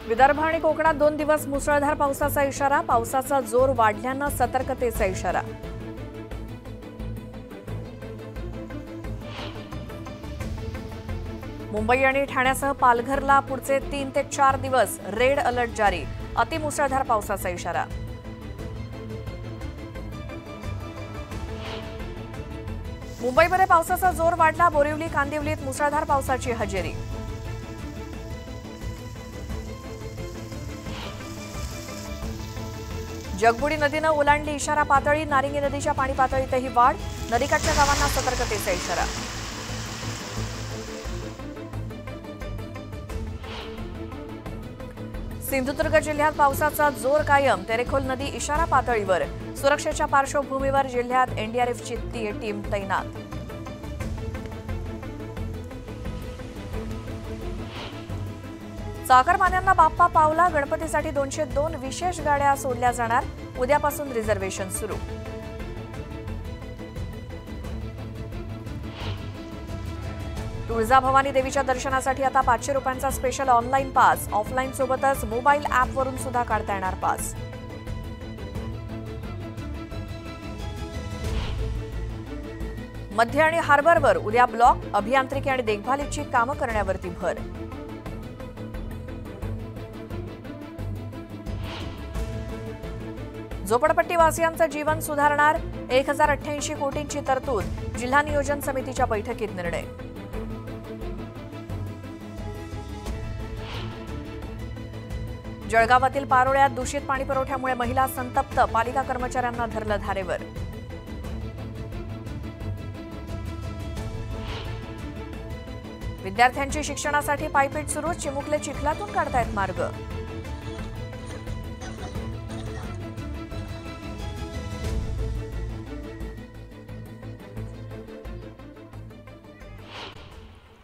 विदर्भ आणि कोकणात 2 दिवस मुसळधार पावसाचा इशारा. पावसाचा जोर वाढल्यानं सतर्कतेचा इशारा. मुंबई आणि ठाण्यासह पालघरला पुढचे 3 ते 4 दिवस रेड अलर्ट जारी. अतिमुसळधार पावसाचा इशारा. मुंबईमध्ये पावसाचा जोर वाढला. बोरिवली कांदिवलीत मुसळधार पावसाची हजेरी. जगबुडी नदीनं ओलांडली इशारा पातळी. नारिंगी नदीच्या पाणी पातळीतही वाढ. नदीकाठच्या गावांना सतर्कतेचा इशारा. सिंधुदुर्ग जिल्ह्यात पावसाचा जोर कायम. तेरेखोल नदी इशारा पातळीवर. सुरक्षेच्या पार्श्वभूमीवर जिल्ह्यात एनडीआरएफची टीम तैनात. चाकरमान्यांना बाप्पा पावला. गणपतीसाठी 202 विशेष गाड्या सोडल्या जाणार. उद्यापासून रिझर्व्हेशन सुरू. तुळजाभवानी देवीच्या दर्शनासाठी आता 500 रुपयांचा स्पेशल ऑनलाईन पास. ऑफलाईन सोबतच मोबाईल ॲपवरून सुद्धा काढता येणार पास. मध्य आणि हार्बरवर उद्या ब्लॉक. अभियांत्रिकी आणि देखभालीची कामं करण्यावरती भर. झोपडपट्टीवासियांचं जीवन सुधारणार. 1088 कोटींची तरतूद. जिल्हा नियोजन समितीच्या बैठकीत निर्णय. जळगावातील पारोळ्यात दूषित पाणी पुरवठ्यामुळे महिला संतप्त. पालिका कर्मचाऱ्यांना धरलं धारेवर. विद्यार्थ्यांची शिक्षणासाठी पायपीट सुरू. चिमुकले चिखलातून काढतायत मार्ग.